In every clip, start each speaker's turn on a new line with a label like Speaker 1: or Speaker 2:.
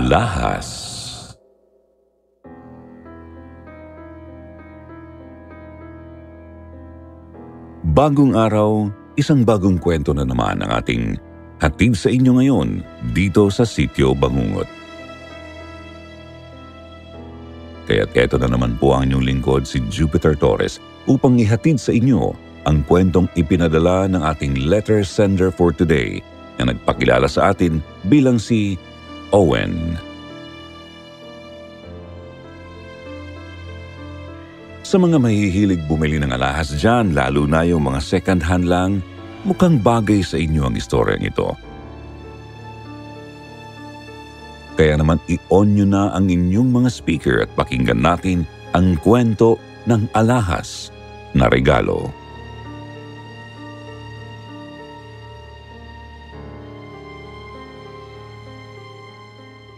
Speaker 1: Alahas. Bagong araw, isang bagong kwento na naman ang ating hatid sa inyo ngayon dito sa Sitio Bangungot. Kaya't eto na naman po ang inyong lingkod, si Jupiter Torres, upang ihatid sa inyo ang kwentong ipinadala ng ating letter sender for today na nagpakilala sa atin bilang si Owen. Sa mga mahihilig bumili ng alahas dyan, lalo na yung mga second hand lang, mukhang bagay sa inyo ang istoryang ito. Kaya naman i-on nyo na ang inyong mga speaker at pakinggan natin ang kwento ng alahas na regalo.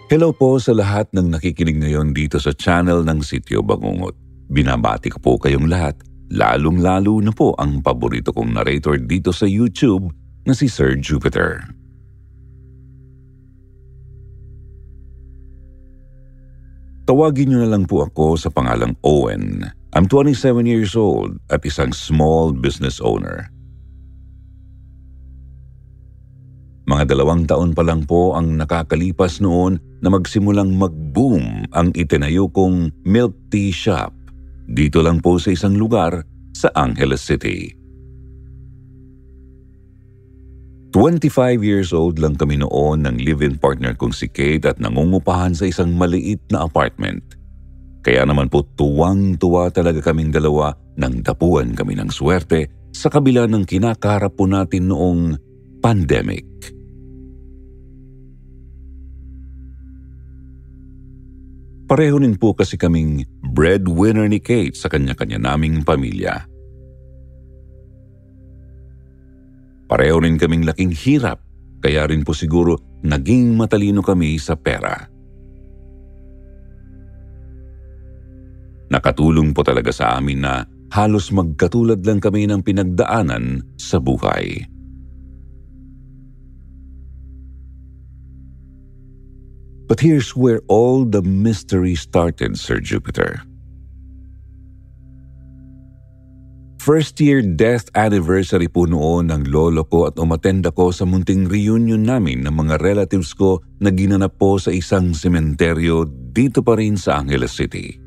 Speaker 1: Hello po sa lahat ng nakikinig ngayon dito sa channel ng Sitio Bangungot. Binabati ko po kayong lahat, lalong-lalo na po ang paborito kong narrator dito sa YouTube na si Sir Jupiter. Tawagin niyo na lang po ako sa pangalang Owen. I'm 27 years old at isang small business owner. Mga 2 taon pa lang po ang nakakalipas noon na magsimulang mag-boom ang itinayo kong milk tea shop. Dito lang po sa isang lugar sa Angeles City. 25 years old lang kami noon ng live-in partner kong si Kate at nangungupahan sa isang maliit na apartment. Kaya naman po tuwang-tuwa talaga kaming dalawa nang dapuan kami ng swerte sa kabila ng kinakaharap po natin noong pandemic. Pareho rin po kasi kaming breadwinner ni Kate sa kanya-kanya naming pamilya. Pareho rin kaming laking hirap, kaya rin po siguro naging matalino kami sa pera. Nakatulong po talaga sa amin na halos magkatulad lang kami ng pinagdaanan sa buhay. But here's where all the mystery started, Sir Jupiter. First year death anniversary po noon ng lolo ko at umattend ako sa munting reunion namin ng mga relatives ko na ginanap po sa isang sementeryo dito pa rin sa Angeles City.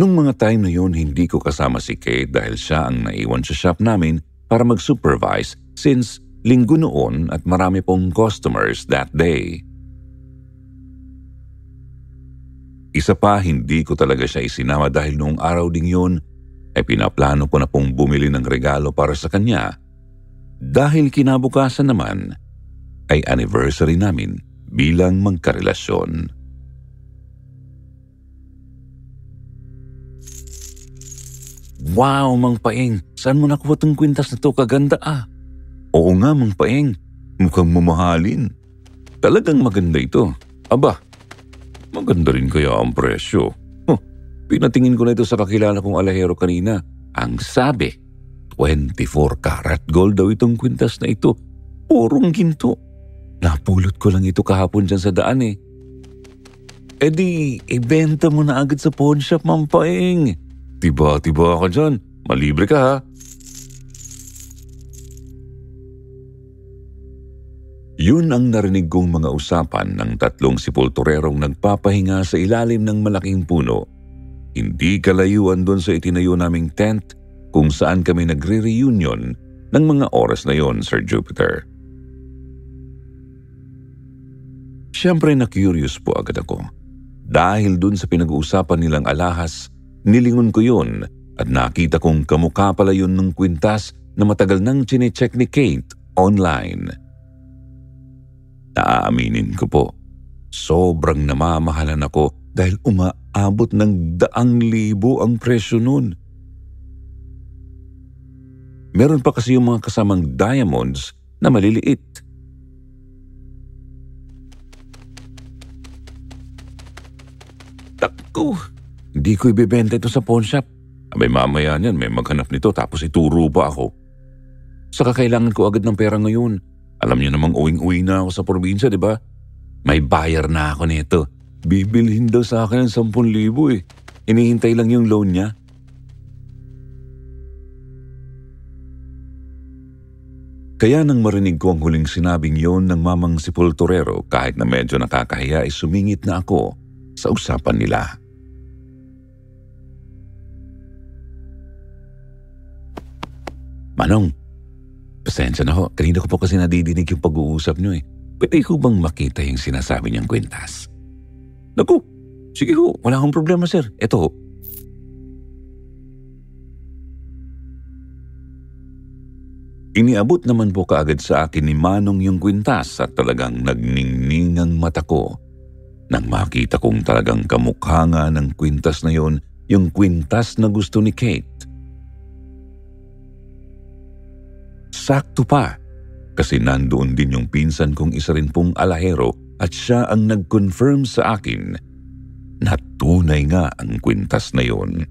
Speaker 1: Nung mga time na yun, hindi ko kasama si Kate dahil siya ang naiwan sa shop namin para mag-supervise since linggo noon at marami pong customers that day. Isa pa, hindi ko talaga siya isinama dahil noong araw ding yun ay pinaplano ko na pong bumili ng regalo para sa kanya dahil kinabukasan naman ay anniversary namin bilang magkarelasyon. Wow, Mang Paeng! Saan mo nakuha tong kwintas na to? Kaganda ah! Oo nga, Mang Paeng. Mukhang mamahalin. Talagang maganda ito. Aba, maganda rin kaya ang presyo. Pinatingin ko na ito sa kakilala kong alahero kanina. Ang sabi, 24 karat gold daw itong kwintas na ito. Purong ginto. Napulot ko lang ito kahapon dyan sa daan eh. E di, ibenta mo na agad sa pawn shop, Mang Paeng. Tiba-tiba ka dyan. Malibre ka ha. Yun ang narinig kong mga usapan ng 3 sepulturerong nagpapahinga sa ilalim ng malaking puno. Hindi kalayuan doon sa itinayo naming tent kung saan kami nagre-reunion ng mga oras na yon, Sir Jupiter. Siyempre na-curious po agad ako. Dahil doon sa pinag-uusapan nilang alahas, nilingon ko yun at nakita kong kamukha pala yun ng kwintas na matagal nang chinecheck ni Kate online. Naaaminin ko po, sobrang namamahalan ako dahil umaabot ng 100,000 ang presyo nun. Meron pa kasi yung mga kasamang diamonds na maliliit. Tako, hindi ko ibebenta ito sa pawn shop. Abay mamaya niyan may maghanap nito tapos ituro pa ako. Saka kailangan ko agad ng pera ngayon. Alam niyo namang uwing-uwi na ako sa probinsya, di ba? May buyer na ako nito. Bibilhin daw sa akin ng 10,000 eh. Hinihintay lang yung loan niya. Kaya nang marinig ko ang huling sinabing yon ng mamang Sepulturero, kahit na medyo nakakahiya ay sumingit na ako sa usapan nila. Manong, pasensya na ho. Kanina ko po kasi nadidinig yung pag-uusap niyo eh. Pwede ko bang makita yung sinasabi niyang kwintas? Naku, sige ho. Wala akong problema sir. Eto ho. Iniabot naman po kaagad sa akin ni Manong yung kwintas at talagang nagningning ang mata ko nang makita kong talagang kamukha nga ng kwintas na yon yung kwintas na gusto ni Kate. Sakto pa kasi nandoon din yung pinsan kong isa rin pong alahero at siya ang nag-confirm sa akin na tunay nga ang kwintas na yon.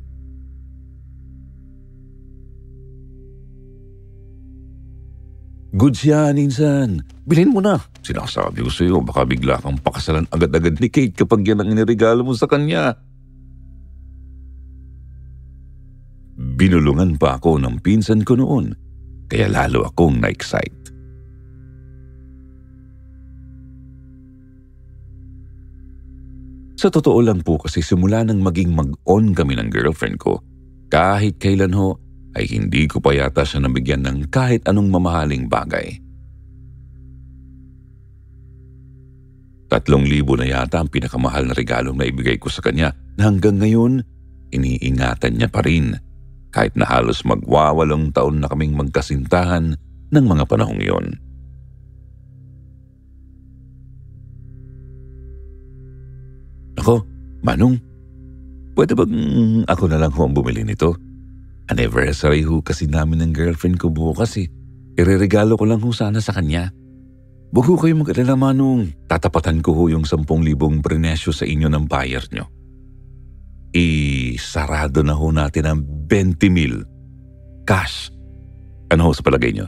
Speaker 1: Good yan, insan. Bilhin mo na. Sinasabi ko sa iyo, baka bigla kang pakasalan agad-agad ni Kate kapag yan ang iniregalo mo sa kanya. Binulungan pa ako ng pinsan ko noon, kaya lalo akong na-excite. Sa totoo lang po kasi simula nang maging mag-on kami ng girlfriend ko, kahit kailan ho, ay hindi ko pa yata siya nabigyan ng kahit anong mamahaling bagay. 3,000 na yata ang pinakamahal na regalong naibigay ko sa kanya na hanggang ngayon, iniingatan niya pa rin kahit na halos magwawalong taon na kaming magkasintahan ng mga panahong iyon. Ako, Manong, pwede bang ako na lang ho ang bumili nito? Anniversary ho kasi namin ng girlfriend ko bukas eh. Ireregalo ko lang ho sana sa kanya. Huwag ho kayo mag-alala Manong. Tatapatan ko ho yung 10,000 prenesyo sa inyo ng buyer nyo. Sarado na ho natin ang 20,000. Cash. Ano ho sa palagay nyo?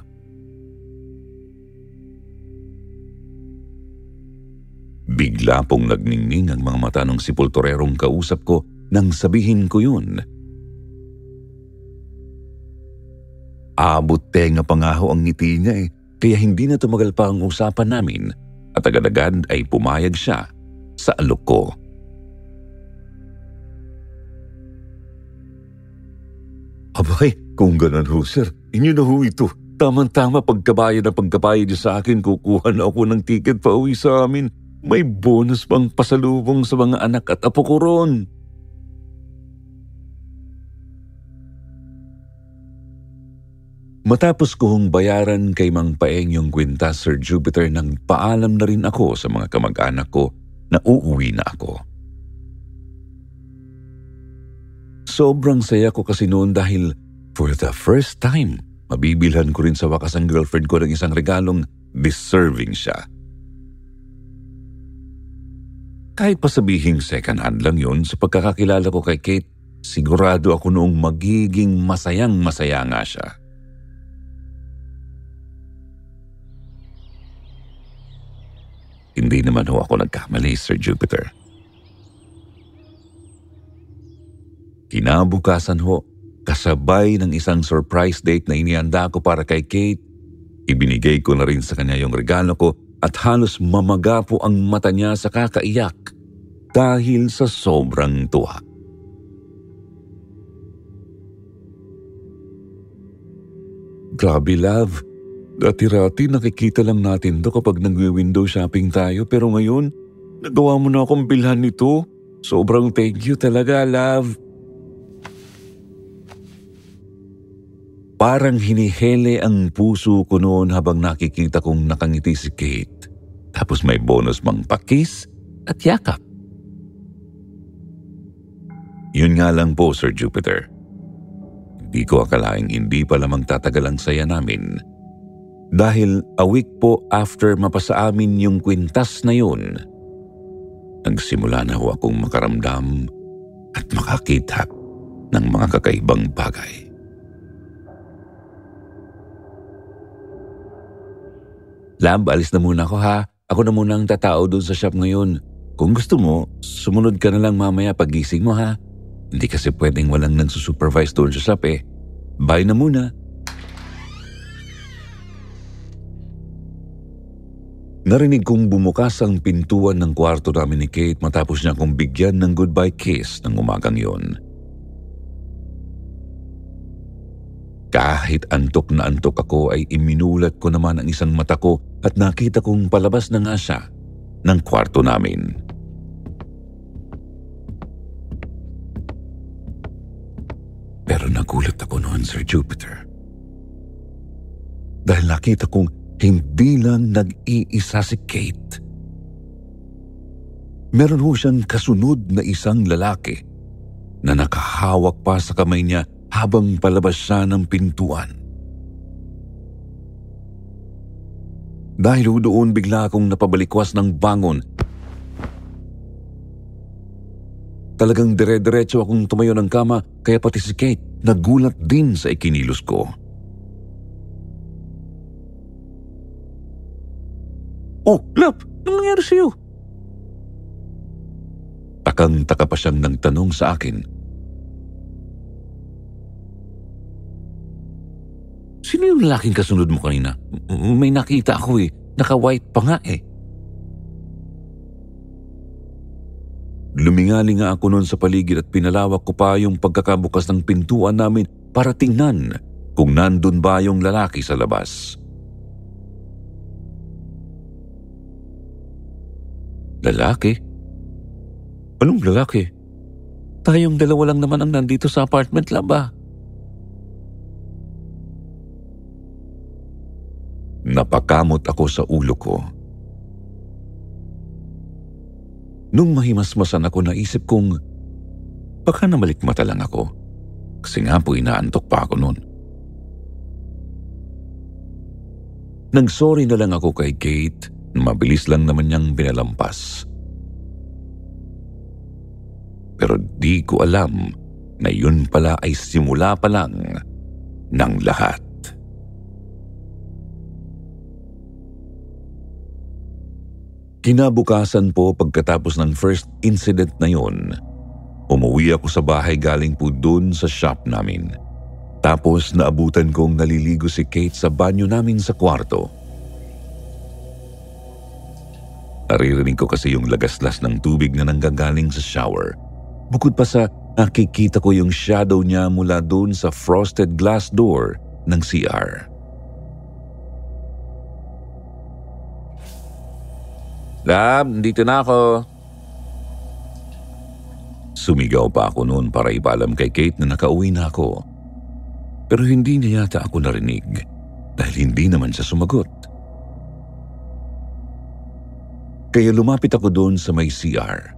Speaker 1: Bigla pong nagningning ang mga mata ng sepulturerong kausap ko nang sabihin ko yun. Abot tenga pa nga ho ang ngiti niya eh, kaya hindi na tumagal pa ang usapan namin at agad-agad ay pumayag siya sa alok ko. Abay, kung ganun ho sir, inyo na ho ito. Tamang-tama pagkabayad niyo sa akin, kukuha na ako ng ticket pa uwi sa amin. May bonus pang pasalubong sa mga anak at apo ko ron. Matapos kong bayaran kay Mang Paeng yung kwintas, Sir Jupiter, nang paalam na rin ako sa mga kamag-anak ko na uuwi na ako. Sobrang saya ko kasi noon dahil for the first time, mabibilhan ko rin sa wakas ang girlfriend ko ng isang regalong deserving siya. Kahit pa sabihing second hand lang yun, sa pagkakakilala ko kay Kate, sigurado ako noong magiging masayang-masaya nga siya. Hindi naman ho ako nagkamali, Sir Jupiter. Kinabukasan ho, kasabay ng isang surprise date na inihanda ko para kay Kate, ibinigay ko na rin sa kanya yung regalo ko at halos mamaga po ang mata niya sa kakaiyak dahil sa sobrang tuwa. Grabe, love. Dati-rati nakikita lang natin to kapag nagwi-window shopping tayo, pero ngayon, nagawa mo na akong bilhan nito. Sobrang thank you talaga, love. Parang hinihele ang puso ko noon habang nakikita kong nakangiti si Kate. Tapos may bonus mang pakis at yakap. Yun nga lang po, Sir Jupiter. Hindi ko akalaing hindi pa lamang tatagal ang saya namin. Dahil a week po after mapasa amin yung kwintas na yun, nagsimula na ho akong makaramdam at makakita ng mga kakaibang bagay. Lab, alis na muna ako ha. Ako na muna ang tatao doon sa shop ngayon. Kung gusto mo, sumunod ka na lang mamaya pagising mo ha. Hindi kasi pwedeng walang nagsusupervise doon sa shop eh. Bye na muna. Narinig kong bumukas ang pintuan ng kwarto namin ni Kate matapos niya akong bigyan ng goodbye kiss ng umagang yon. Kahit antok na antok ako ay iminulat ko naman ang isang mata ko at nakita kong palabas na nga siya ng kwarto namin. Pero nagulat ako noon, Sir Jupiter. Dahil nakita kong hindi lang nag-iisa si Kate. Meron ho siyang kasunod na isang lalaki na nakahawak pa sa kamay niya habang palabas siya ng pintuan. Dahil doon bigla akong napabalikwas ng bangon. Talagang dire-diretso akong tumayo ng kama kaya pati si Kate nagulat din sa ikinilos ko. Oh, Lap! Anong nangyari sa'yo? Takang-taka pa siyang nagtanong sa akin. Sino yung lalaking kasunod mo kanina? May nakita ako eh. Naka-white pa nga eh. Lumingali nga ako noon sa paligid at pinalawak ko pa yung pagkakabukas ng pintuan namin para tingnan kung nandun ba yung lalaki sa labas. Lalaki? Anong lalaki? Tayong dalawa lang naman ang nandito sa apartment, Lab ah. Napakamot ako sa ulo ko. Nung mahimasmasan ako, naisip kong baka namalikmata lang ako. Kasi nga po inaantok pa ako noon. Nagsorry na lang ako kay Kate. Mabilis lang naman niyang binalampas. Pero di ko alam na yun pala ay simula pa lang ng lahat. Kinabukasan po pagkatapos ng first incident na yun, umuwi ako sa bahay galing po dun sa shop namin. Tapos naabutan kong naliligo si Kate sa banyo namin sa kwarto. Naririnig ko kasi yung lagaslas ng tubig na nanggagaling sa shower. Bukod pa sa nakikita ko yung shadow niya mula dun sa frosted glass door ng CR. Lab, dito na ako. Sumigaw pa ako noon para ipaalam kay Kate na nakauwi na ako. Pero hindi niya yata ako narinig dahil hindi naman siya sumagot. Kaya lumapit ako doon sa may CR.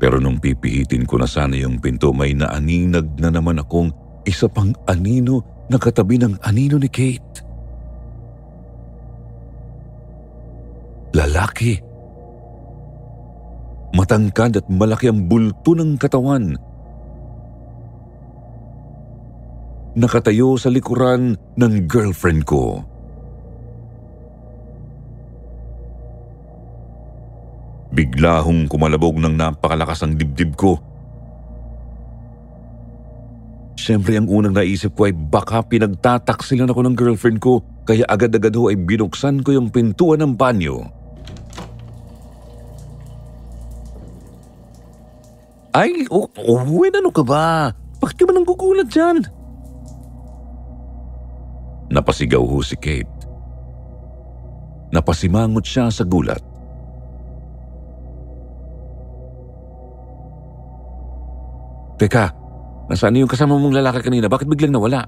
Speaker 1: Pero nung pipihitin ko na sana yung pinto, may naaninag na naman akong isa pang anino na katabi ng anino ni Kate. Lalaki. Matangkad at malaki ang bulto ng katawan. Nakatayo sa likuran ng girlfriend ko. Bigla hong kumalabog ng napakalakas ang dibdib ko. Siyempre ang unang naisip ko ay baka pinagtataksilan ako ng girlfriend ko, kaya agad-agad ho ay binuksan ko yung pintuan ng banyo. Ay, Owen, ano ka ba? Bakit ka ba nang gugulat dyan? Napasigaw ho si Kate. Napasimangot siya sa gulat. Teka, nasaan yung kasama mong lalaki kanina? Bakit biglang nawala?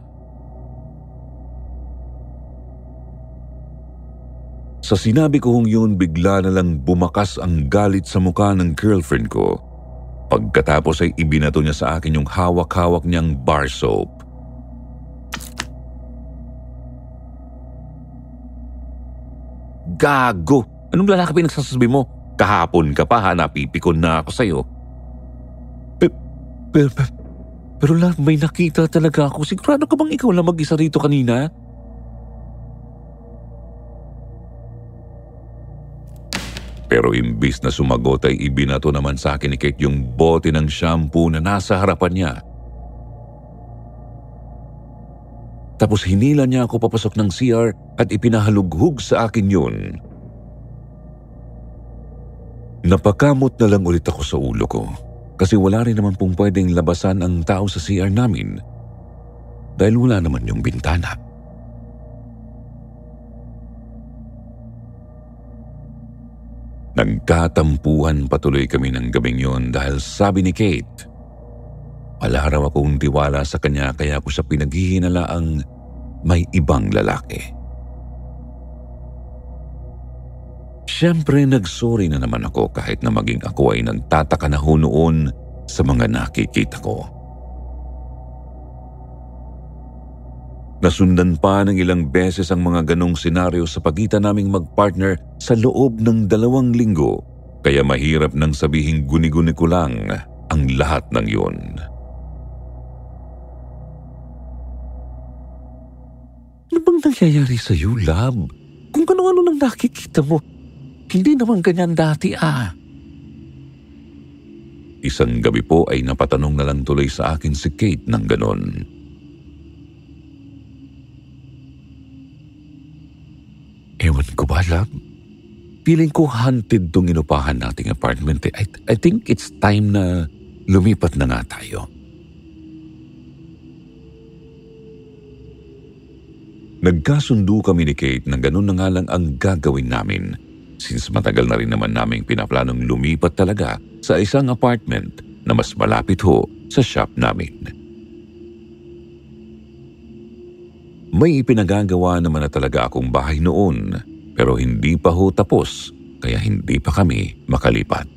Speaker 1: Sa sinabi ko hong yun, bigla na lang bumakas ang galit sa mukha ng girlfriend ko. Pagkatapos ay ibinato niya sa akin yung hawak-hawak niyang bar soap. Gago! Anong lalaki pinagsasabi mo? Kahapon ka pa ha, napipikon na ako sa'yo. Pero love, may nakita talaga ako. Sigurado ka bang ikaw lang mag-isa rito kanina? Pero imbis na sumagot ay ibinato naman sa akin ni Kate yung bote ng shampoo na nasa harapan niya. Tapos hinila niya ako papasok ng CR at ipinahalughog sa akin yun. Napakamot na lang ulit ako sa ulo ko kasi wala rin naman pong pwedeng labasan ang tao sa CR namin dahil wala naman yung bintana. Nagkatampuhan patuloy kami ng gabing yon dahil sabi ni Kate, wala raw akong tiwala sa kanya kaya ako siya pinaghihinalaang may ibang lalaki. Siyempre nagsorry na naman ako kahit na maging ako ay nagtataka na ho noon sa mga nakikita ko. Nasundan pa ng ilang beses ang mga ganong senaryo sa pagitan naming magpartner sa loob ng 2 linggo, kaya mahirap nang sabihing guni-guni ko lang ang lahat ng yun. Ano bang nangyayari sa iyo, love? Kung ano-ano nang nakikita mo, hindi naman ganyan dati Isang gabi po ay napatanong na lang tuloy sa akin si Kate ng ganon. Ewan ko ba, love? Feeling ko haunted tong inupahan nating apartment. I think it's time na lumipat na nga tayo. Nagkasundo kami ni Kate na ganun na nga lang ang gagawin namin since matagal na rin naman naming pinaplanong lumipat talaga sa isang apartment na mas malapit ho sa shop namin. May ipinagagawa naman na talaga akong bahay noon pero hindi pa ho tapos kaya hindi pa kami makalipat.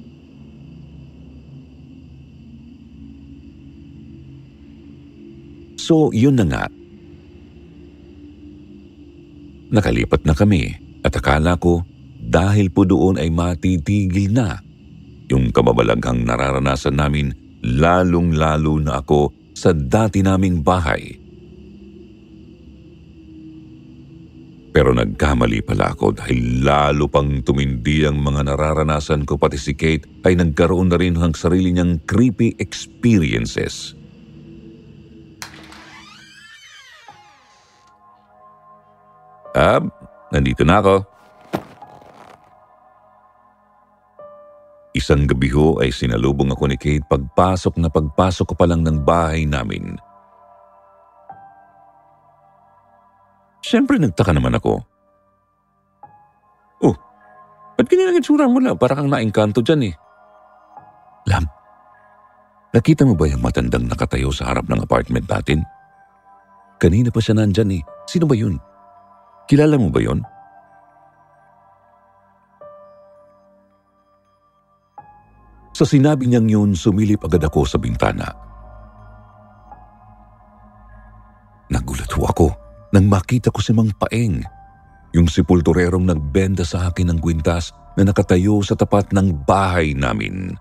Speaker 1: So yun na nga. Nakalipat na kami at akala ko dahil po doon ay matitigil na yung kababalaghang nararanasan namin lalong-lalo na ako sa dati naming bahay. Pero nagkamali pala ako dahil lalo pang tumindi ang mga nararanasan ko pati si Kate ay nagkaroon na rin ng sarili niyang creepy experiences. Nandito na ako. Isang gabi ho ay sinalubong ako ni Kate pagpasok ko pa lang ng bahay namin. Siyempre nagtaka naman ako. Oh, ba't ganyan ang itsura mo lang? Para kang naengkanto dyan Lam, nakita mo ba yung matandang nakatayo sa harap ng apartment natin? Kanina pa siya nandyan Sino ba yun? Kilala mo ba yun? Sa sinabi niyang yun, sumilip agad ako sa bintana. Nagulat ho ako nang makita ko si Mang Paeng, yung sepulturerong nagbenta sa akin ng kwintas na nakatayo sa tapat ng bahay namin.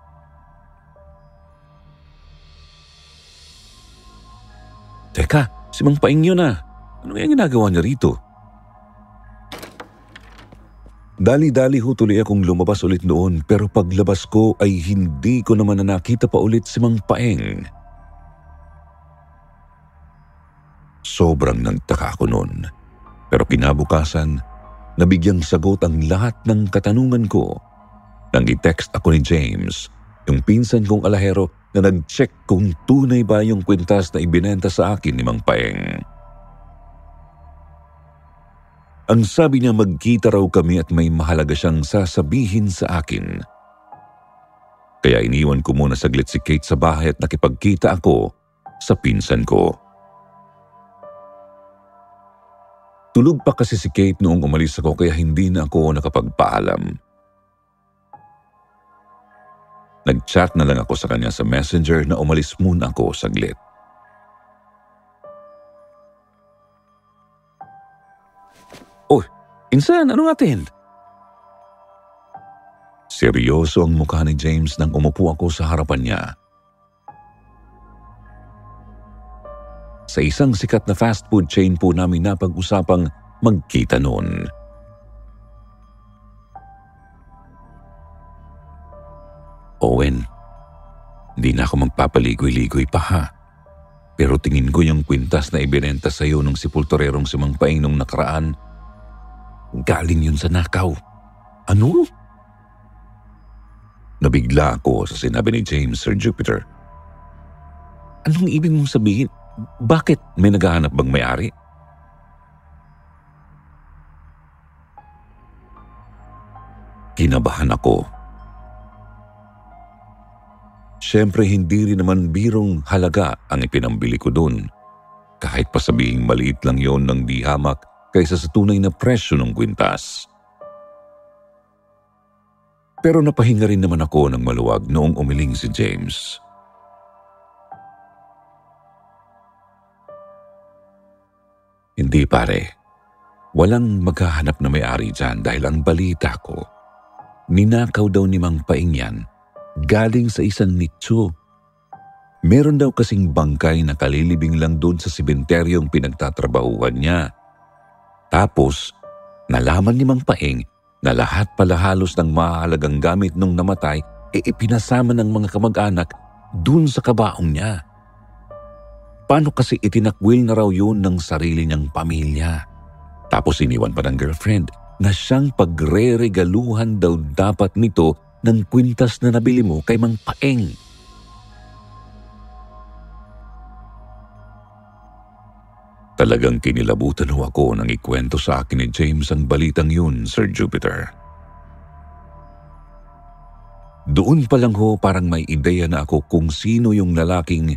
Speaker 1: Teka, si Mang Paeng yun Ano yung ginagawa niya rito? Dali-dali ho tuloy akong lumabas ulit noon pero paglabas ko ay hindi ko naman na nakita pa ulit si Mang Paeng. Sobrang nagtaka ako noon. Pero kinabukasan, nabigyang sagot ang lahat ng katanungan ko nang i-text ako ni James, yung pinsan kong alahero na nag-check kung tunay ba yung kwintas na ibinenta sa akin ni Mang Paeng. Ang sabi niya magkita raw kami at may mahalaga siyang sasabihin sa akin. Kaya iniwan ko muna saglit si Kate sa bahay at nakipagkita ako sa pinsan ko. Tulog pa kasi si Kate noong umalis ako kaya hindi na ako nakapagpaalam. Nag-chat na lang ako sa kanya sa Messenger na umalis muna ako saglit. Oh, insan, ano natin? Seryoso ang mukha ni James nang umupo ako sa harapan niya. Sa isang sikat na fast food chain po namin napag-usapang magkita noon. Hindi na ako magpapaligoy-ligoy pa ha. Pero tingin ko yung kwintas na ibinenta sa'yo ng sepulturerong si Mang Paeng nung nakaraan, galing yun sa nakaw. Ano? Nabigla ako sa sinabi ni James, Sir Jupiter. Anong ibig mong sabihin? Bakit may naghahanap bang may-ari? Kinabahan ako. Siyempre hindi rin naman birong halaga ang ipinambili ko doon. Kahit pa sabihing maliit lang yon ng di hamak kaysa sa tunay na presyo ng kwintas. Pero napahinga rin naman ako ng maluwag noong umiling si James. Hindi pare, walang maghahanap na may-ari dyan dahil ang balita ko, ninakaw daw ni Mang Paeng yan galing sa isang nicho. Meron daw kasing bangkay na kalilibing lang doon sa sementeryong pinagtatrabahuhan niya. Tapos, nalaman ni Mang Paeng na lahat pala halos ng mahalagang gamit nung namatay ipinasama ng mga kamag-anak doon sa kabaong niya. Paano kasi itinakwil na raw yun ng sarili niyang pamilya? Tapos iniwan pa ng girlfriend na siyang pagre-regaluhan daw dapat nito ng kwintas na nabili mo kay Mang Paeng. Talagang kinilabutan ho ako nang ikwento sa akin ni James ang balitang yun, Sir Jupiter. Doon pa lang ho parang may ideya na ako kung sino yung lalaking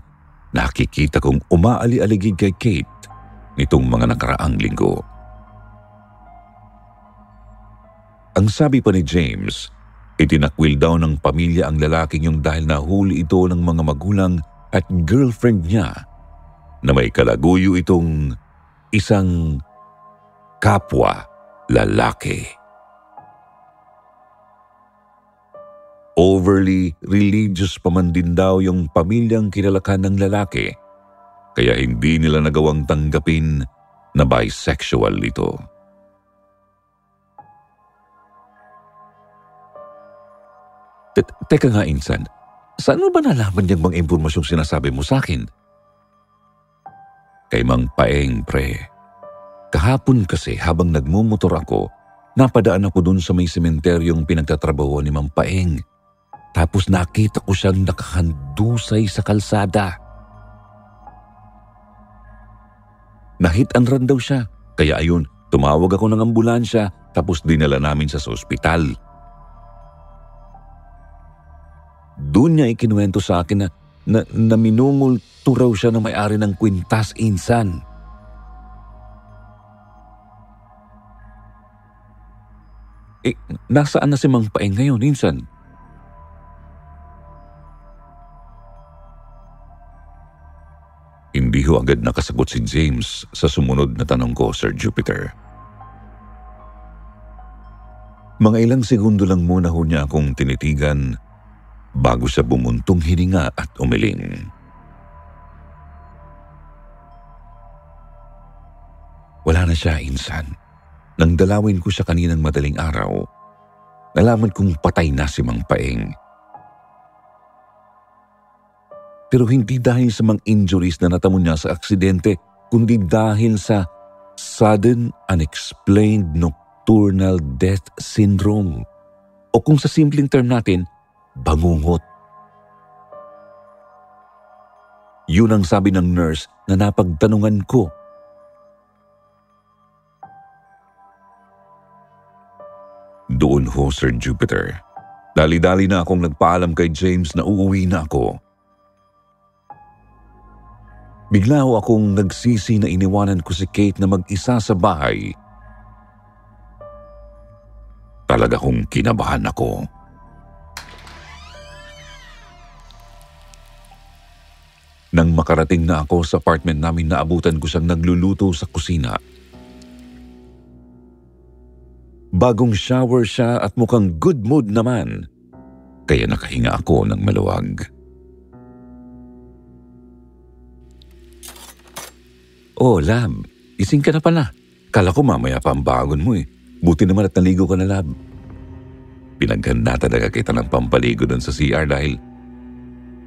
Speaker 1: nakikita kong umaali-aligid kay Kate nitong mga nakaraang linggo. Ang sabi pa ni James, itinakwil daw ng pamilya ang lalaking yung dahil nahuli ito ng mga magulang at girlfriend niya na may kalaguyo itong isang kapwa lalaki. Overly religious pa man din daw yung pamilyang kinalakan ng lalaki, kaya hindi nila nagawang tanggapin na bisexual ito. Teka nga, Insan, saan mo ba nalaman niyang mga impormasyong sinasabi mo sa akin? Kay Mang Paeng, pre. Kahapon kasi habang nagmumotor ako, napadaan ako dun sa may sementeryong pinagtatrabaho ni Mang Paeng. Tapos nakita ko siyang nakahandusay sa kalsada. Nahit and run daw siya, kaya ayun, tumawag ako ng ambulansya tapos dinala namin sa ospital. Doon niya ikinuwento sa akin na minungulto raw siya ng may-ari ng kwintas, Insan. Nasaan na si Mang Paeng ngayon, Insan? Hindi ho agad nakasagot si James sa sumunod na tanong ko, Sir Jupiter. Mga ilang segundo lang muna ho niya akong tinitigan bago siya bumuntong hininga at umiling. Wala na siya, Insan. Nang dalawin ko siya kaninang madaling araw, nalaman kong patay na si Mang Paeng. Pero hindi dahil sa mga injuries na natamo niya sa aksidente, kundi dahil sa sudden unexplained nocturnal death syndrome. O kung sa simpleng term natin, bangungot. Yun ang sabi ng nurse na napagtanungan ko. Doon ho, Sir Jupiter. Dali-dali na akong nagpaalam kay James na uuwi na ako. Bigla ho akong nagsisi na iniwanan ko si Kate na mag-isa sa bahay. Talaga kong kinabahan ako. Nang makarating na ako sa apartment namin, naabutan ko siyang nagluluto sa kusina. Bagong shower siya at mukhang good mood naman, kaya nakahinga ako ng maluwag. Oh, Lab, ising ka na pala. Kala ko mamaya pa ang bagon mo eh. Buti naman at naligo ka na, Lab. Pinaghanda talaga kita ng pampaligo dun sa CR dahil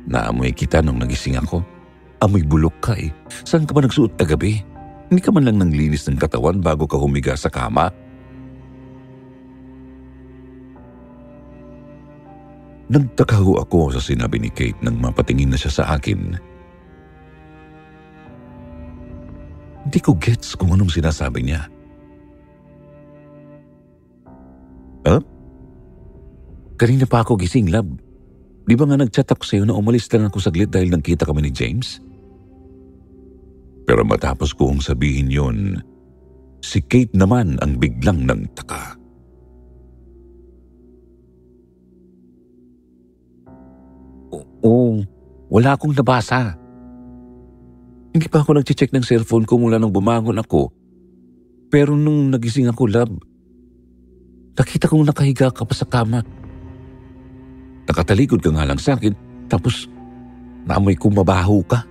Speaker 1: Naamoy kita nung nagising ako. Amoy bulok ka eh. Saan ka ba nagsuot na gabi? Hindi ka man lang nanglinis ng katawan bago ka humiga sa kama? Nagtaka ho ako sa sinabi ni Kate nang mapatingin na siya sa akin. Hindi ko gets kung anong sinasabi niya. Huh? Kanina pa ako gising, love. Di ba nga nag-chat ako sa'yo na umalis lang ako saglit dahil nagkita kami ni James? Pero matapos kong sabihin yon, si Kate naman ang biglang nagtaka. Oo, wala akong nabasa. Hindi pa ako nag-check ng cellphone ko mula nung bumangon ako. Pero nung nagising ako, love, nakita kong nakahiga ka pa sa kama. Nakatalikod ka nga lang sa akin, tapos naamoy kong mabaho ka.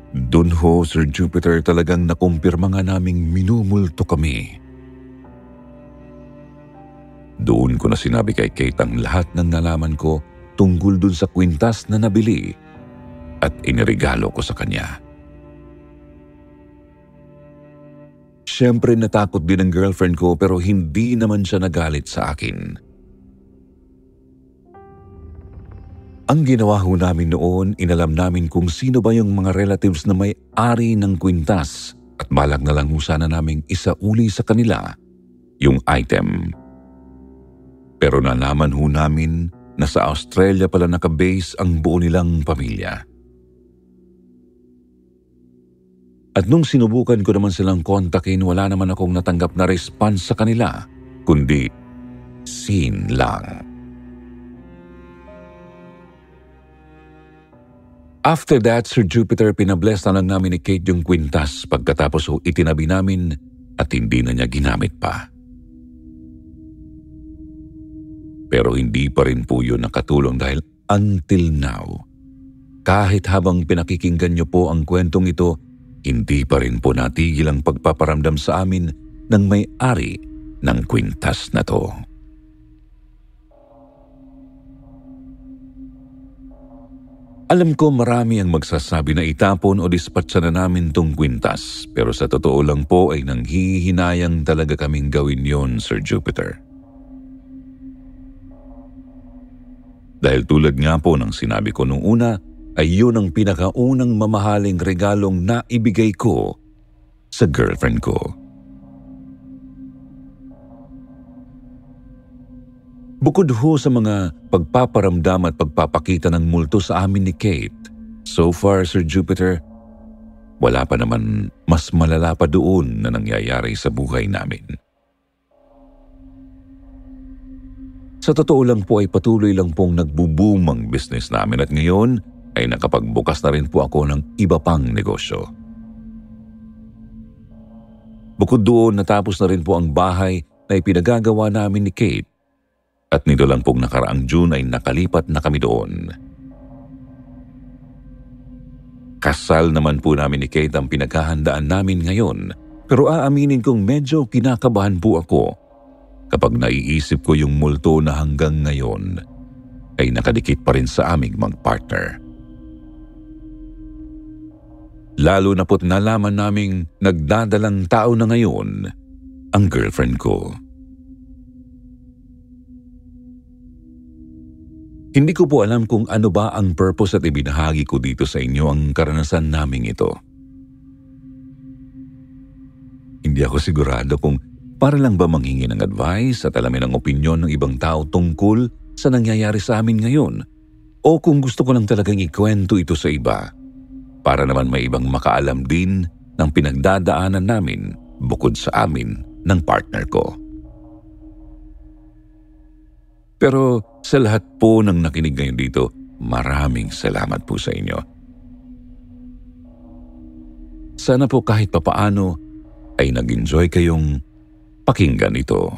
Speaker 1: Doon ho, Sir Jupiter, talagang nakumpirma nga naming minumulto kami. Doon ko na sinabi kay Kate ang lahat ng nalaman ko tungkol dun sa kwintas na nabili at iniregalo ko sa kanya. Siyempre natakot din ang girlfriend ko pero hindi naman siya nagalit sa akin. Ang ginawa ho namin noon, inalam namin kung sino ba yung mga relatives na may-ari ng kwintas at balak na lang ho sana naming isauli sa kanila yung item. Pero nalaman ho namin na sa Australia pala nakabase ang buo nilang pamilya. At nung sinubukan ko naman silang kontakin, wala naman akong natanggap na response sa kanila, kundi seen lang. After that, Sir Jupiter, pinabless na lang namin ni Kate yung kwintas pagkatapos ho itinabi namin at hindi na niya ginamit pa. Pero hindi pa rin po yun nakatulong dahil until now, kahit habang pinakikinggan niyo po ang kwentong ito, hindi pa rin po natigil ang pagpaparamdam sa amin ng may-ari ng kwintas na to. Alam ko marami ang magsasabi na itapon o dispatcha na namin tong kwintas, pero sa totoo lang po ay nanghihinayang talaga kaming gawin yon, Sir Jupiter. Dahil tulad nga po ng sinabi ko nung una, ay yun ang pinakaunang mamahaling regalong naibigay ko sa girlfriend ko. Bukod ho sa mga pagpaparamdam at pagpapakita ng multo sa amin ni Kate, so far, Sir Jupiter, wala pa naman mas malala pa doon na nangyayari sa buhay namin. Sa totoo lang po ay patuloy lang pong nagbo-boom ang business namin at ngayon ay nakapagbukas na rin po ako ng iba pang negosyo. Bukod doon, natapos na rin po ang bahay na ipinagagawa namin ni Kate at nito lang pong nakaraang June ay nakalipat na kami doon. Kasal naman po namin ni Kate ang pinaghahandaan namin ngayon, pero aaminin kong medyo kinakabahan po ako kapag naiisip ko yung multo na hanggang ngayon ay nakadikit pa rin sa aming mag-partner. Lalo na po't nalaman naming nagdadalang tao na ngayon ang girlfriend ko. Hindi ko po alam kung ano ba ang purpose at ibinahagi ko dito sa inyo ang karanasan naming ito. Hindi ako sigurado kung para lang ba manghingi ng advice at alamin ang opinyon ng ibang tao tungkol sa nangyayari sa amin ngayon o kung gusto ko lang talagang ikwento ito sa iba para naman may ibang makaalam din ng pinagdadaanan namin bukod sa amin ng partner ko. Pero sa lahat po ng nakinig ngayon dito, maraming salamat po sa inyo. Sana po kahit papaano ay nag-enjoy kayong pakinggan ito.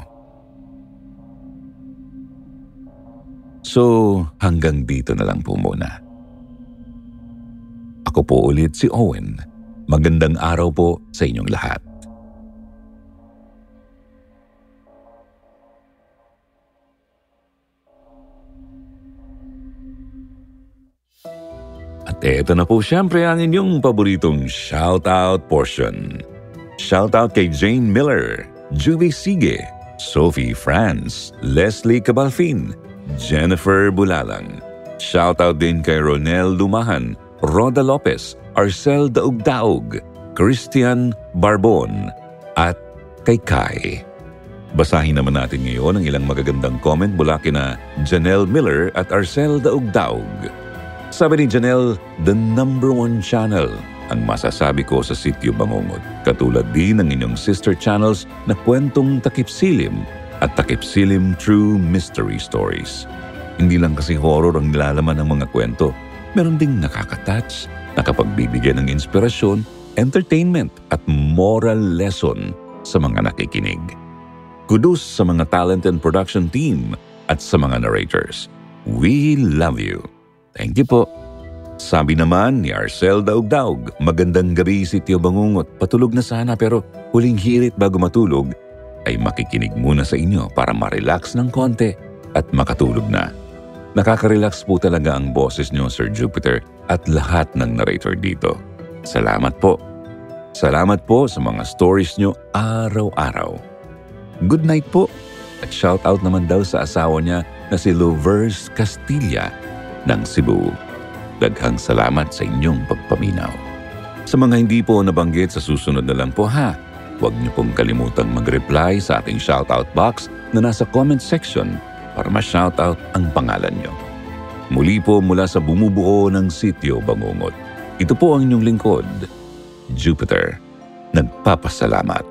Speaker 1: So, hanggang dito na lang po muna. Ako po ulit si Owen. Magandang araw po sa inyong lahat. Eto na po siyempre ang inyong paboritong shoutout portion. Shoutout kay Jane Miller, Juvie Sige, Sophie France, Leslie Cabalfin, Jennifer Bulalang. Shoutout din kay Ronel Lumahan, Roda Lopez, Arcel Daugdaug, Christian Barbon, at kay Kai. Basahin naman natin ngayon ang ilang magagandang comment mula kina Janelle Miller at Arcel Daugdaug. Sabi ni Janelle, the #1 channel ang masasabi ko sa Sitio Bangungot. Katulad din ng inyong sister channels na Kwentong Takip Silim at Takip Silim True Mystery Stories. Hindi lang kasi horror ang nilalaman ng mga kwento. Meron ding nakaka-touch, nakapagbibigyan ng inspirasyon, entertainment at moral lesson sa mga nakikinig. Kudos sa mga talent and production team at sa mga narrators. We love you. Thank you po. Sabi naman ni Arcel Daugdaug, magandang gabi Sitio Bangungot. Patulog na sana pero huling hirit bago matulog ay makikinig muna sa inyo para ma-relax ng konti at makatulog na. Nakaka-relax po talaga ang boses nyo, Sir Jupiter, at lahat ng narrator dito. Salamat po. Salamat po sa mga stories nyo araw-araw. Good night po. At shout out naman daw sa asawa niya na si Lovers Castilla ng Cebu. Daghang salamat sa inyong pagpaminaw. Sa mga hindi po nabanggit sa susunod na lang po ha, huwag niyo pong kalimutang mag-reply sa ating shoutout box na nasa comment section para ma-shoutout ang pangalan niyo. Muli po mula sa bumubuo ng Sitio Bangungot. Ito po ang inyong lingkod, Jupiter. Nagpapasalamat.